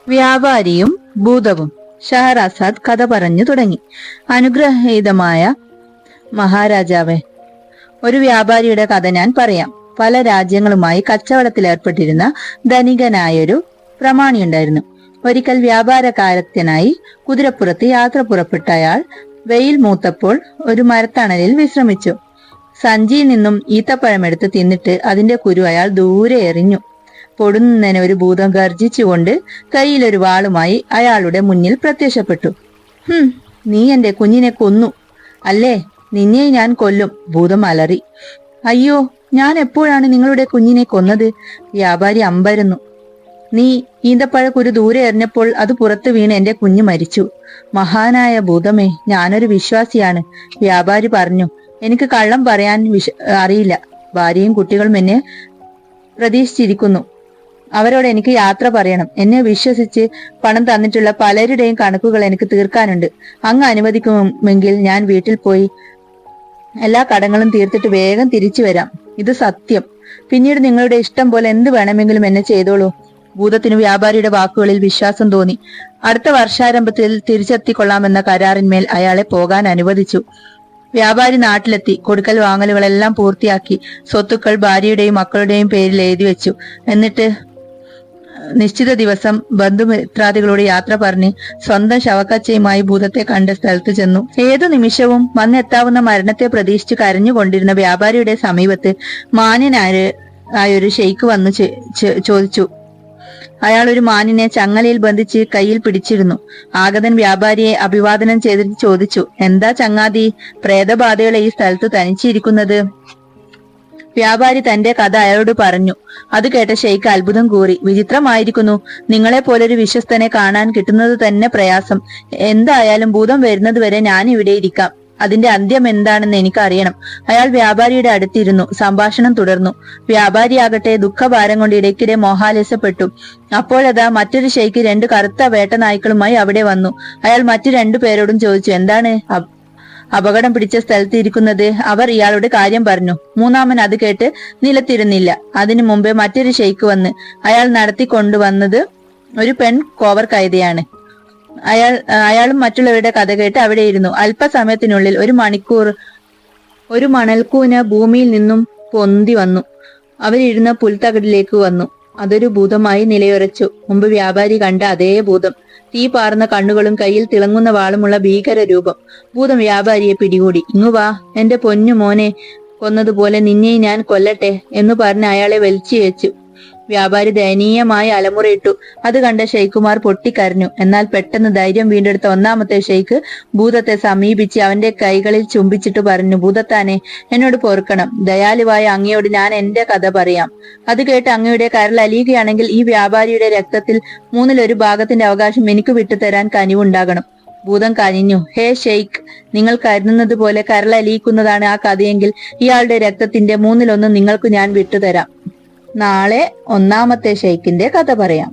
വ്യാപാരിയും ഭൂതവും. ഷഹറാസാദ് കഥ പറഞ്ഞു തുടങ്ങി. അനുഗ്രഹീതമായ മഹാരാജാവേ, ഒരു വ്യാപാരിയുടെ കഥ ഞാൻ പറയാം. പല രാജ്യങ്ങളുമായി കച്ചവടത്തിൽ ഏർപ്പെട്ടിരുന്ന ധനികനായൊരു പ്രമാണിയുണ്ടായിരുന്നു. ഒരിക്കൽ വ്യാപാരകാര്യത്തിനായി കുതിരപ്പുറത്ത് യാത്ര പുറപ്പെട്ട അയാൾ വെയിൽ മൂത്തപ്പോൾ ഒരു മരത്തണലിൽ വിശ്രമിച്ചു. സഞ്ചിയിൽ നിന്നും ഈത്തപ്പഴമെടുത്ത് തിന്നിട്ട് അതിന്റെ കുരു അയാൾ ദൂരെ എറിഞ്ഞു. പൊടുന്നനെ ഒരു ഭൂതം ഗർജിച്ചുകൊണ്ട് കയ്യിലൊരു വാളുമായി അയാളുടെ മുന്നിൽ പ്രത്യക്ഷപ്പെട്ടു. നീ എന്റെ കുഞ്ഞിനെ കൊന്നു അല്ലേ? നിന്നെ ഞാൻ കൊല്ലും, ഭൂതം അലറി. അയ്യോ, ഞാൻ എപ്പോഴാണ് നിങ്ങളുടെ കുഞ്ഞിനെ കൊന്നത്? വ്യാപാരി അമ്പരന്നു. നീ ഈന്തപ്പഴക്കുരു ദൂരെ എറിഞ്ഞപ്പോൾ അത് പുറത്തു വീണ് എന്റെ കുഞ്ഞ് മരിച്ചു. മഹാനായ ഭൂതമേ, ഞാനൊരു വിശ്വാസിയാണ്, വ്യാപാരി പറഞ്ഞു. എനിക്ക് കള്ളം പറയാൻ അറിയില്ല. ഭാര്യയും കുട്ടികളും എന്നെ പ്രതീക്ഷിച്ചിരിക്കുന്നു. അവരോട് എനിക്ക് യാത്ര പറയണം. എന്നെ വിശ്വസിച്ച് പണം തന്നിട്ടുള്ള പലരുടെയും കണക്കുകൾ എനിക്ക് തീർക്കാനുണ്ട്. അങ്ങ് അനുവദിക്കുമെങ്കിൽ ഞാൻ വീട്ടിൽ പോയി എല്ലാ കടങ്ങളും തീർത്തിട്ട് വേഗം തിരിച്ചു വരാം. ഇത് സത്യം. പിന്നീട് നിങ്ങളുടെ ഇഷ്ടം പോലെ എന്ത് വേണമെങ്കിലും എന്നെ ചെയ്തോളൂ. ഭൂതത്തിന് വ്യാപാരിയുടെ വാക്കുകളിൽ വിശ്വാസം തോന്നി. അടുത്ത വർഷാരംഭത്തിൽ തിരിച്ചെത്തിക്കൊള്ളാമെന്ന കരാറിന്മേൽ അയാളെ പോകാൻ അനുവദിച്ചു. വ്യാപാരി നാട്ടിലെത്തി കൊടുക്കൽ വാങ്ങലുകളെല്ലാം പൂർത്തിയാക്കി. സ്വത്തുക്കൾ ഭാര്യയുടെയും മക്കളുടെയും പേരിൽ എഴുതി വെച്ചു. എന്നിട്ട് നിശ്ചിത ദിവസം ബന്ധുമിത്രാദികളോട് യാത്ര പറഞ്ഞ് സ്വന്തം ശവക്കച്ചയുമായി ഭൂതത്തെ കണ്ട സ്ഥലത്ത് ചെന്നു. ഏതു നിമിഷവും വന്നെത്താവുന്ന മരണത്തെ പ്രതീക്ഷിച്ച് കരഞ്ഞുകൊണ്ടിരുന്ന വ്യാപാരിയുടെ സമീപത്ത് മാന്യനായൊരു ഷെയ്ഖ് വന്നു ചോദിച്ചു. അയാൾ ഒരു മാനിനെ ചങ്ങലയിൽ ബന്ധിച്ച് കയ്യിൽ പിടിച്ചിരുന്നു. ആഗതൻ വ്യാപാരിയെ അഭിവാദനം ചെയ്തിട്ട് ചോദിച്ചു, എന്താ ചങ്ങാതി, പ്രേതബാധകളെ ഈ സ്ഥലത്ത് തനിച്ചിരിക്കുന്നത്? വ്യാപാരി തന്റെ കഥ അയാളോട് പറഞ്ഞു. അത് കേട്ട ഷെയ്ഖ് അത്ഭുതം കൂറി. വിചിത്രമായിരിക്കുന്നു, നിങ്ങളെ പോലൊരു വിശ്വസ്തനെ കാണാൻ കിട്ടുന്നത് തന്നെ പ്രയാസം. എന്തായാലും ഭൂതം വരുന്നത് വരെ ഞാൻ ഇവിടെ ഇരിക്കാം. അതിന്റെ അന്ത്യം എന്താണെന്ന് എനിക്ക് അറിയണം. അയാൾ വ്യാപാരിയുടെ അടുത്തിരുന്നു. സംഭാഷണം തുടർന്നു. വ്യാപാരിയാകട്ടെ ദുഃഖഭാരം കൊണ്ട് ഇടയ്ക്കിടെ മോഹാലസ്യപ്പെട്ടു. അപ്പോഴതാ മറ്റൊരു ഷെയ്ഖ് 2 കറുത്ത വേട്ടനായ്ക്കളുമായി അവിടെ വന്നു. അയാൾ മറ്റു 2 പേരോടും ചോദിച്ചു, എന്താണ് അപകടം പിടിച്ച സ്ഥലത്ത് ഇരിക്കുന്നത്? അവർ ഇയാളുടെ കാര്യം പറഞ്ഞു. മൂന്നാമൻ അത് കേട്ട് നിലത്തിരുന്നില്ല. അതിനു മുമ്പേ മറ്റൊരു ഷെയ്ഖ് വന്ന് അയാൾ നടത്തിക്കൊണ്ടുവന്നത് ഒരു പെൺ കോവർ കൈതയാണ്. അയാളും മറ്റുള്ളവരുടെ കഥ കേട്ട് അവിടെ ഇരുന്നു. അല്പസമയത്തിനുള്ളിൽ ഒരു മണൽക്കൂന ഭൂമിയിൽ നിന്നും പൊന്തി വന്നു. അവരിരുന്ന പുൽത്തകടിലേക്ക് വന്നു. അതൊരു ഭൂതമായി നിലയുറച്ചു. മുമ്പ് വ്യാപാരി കണ്ട അതേ ഭൂതം. തീ പാർന്ന കണ്ണുകളും കയ്യിൽ തിളങ്ങുന്ന വാളുമുള്ള ഭീകര രൂപം. ഭൂതം വ്യാപാരിയെ പിടികൂടി. ഇങ്ങുവാ, എന്റെ പൊന്നു മോനെ കൊന്നതുപോലെ നിന്നെയും ഞാൻ കൊല്ലട്ടെ എന്ന് പറഞ്ഞ് അയാളെ വലിച്ചു വെച്ചു. വ്യാപാരി ദയനീയമായി അലമുറയിട്ടു. അത് കണ്ട ഷെയ്ഖുമാർ പൊട്ടിക്കരഞ്ഞു. എന്നാൽ പെട്ടെന്ന് ധൈര്യം വീണ്ടെടുത്ത ഒന്നാമത്തെ ഷെയ്ഖ് ഭൂതത്തെ സമീപിച്ച് അവന്റെ കൈകളിൽ ചുംബിച്ചിട്ട് പറഞ്ഞു, ഭൂതത്താനെ, എന്നോട് പൊറുക്കണം. ദയാലുവായ അങ്ങയോട് ഞാൻ എന്റെ കഥ പറയാം. അത് കേട്ട് അങ്ങയുടെ കരൾ അലിയുകയാണെങ്കിൽ ഈ വ്യാപാരിയുടെ രക്തത്തിൽ 1/3 ഭാഗത്തിന്റെ അവകാശം എനിക്ക് വിട്ടുതരാൻ കനിവുണ്ടാകണം. ഭൂതം കനിഞ്ഞു. ഹേ ഷെയ്ഖ്, നിങ്ങൾ കരുതുന്നത് പോലെ കരളലിയിക്കുന്നതാണ് ആ കഥയെങ്കിൽ ഇയാളുടെ രക്തത്തിന്റെ 1/3 നിങ്ങൾക്ക് ഞാൻ വിട്ടുതരാം. നാളെ ഒന്നാമത്തെ ഷെയ്ഖിന്റെ കഥ പറയാം.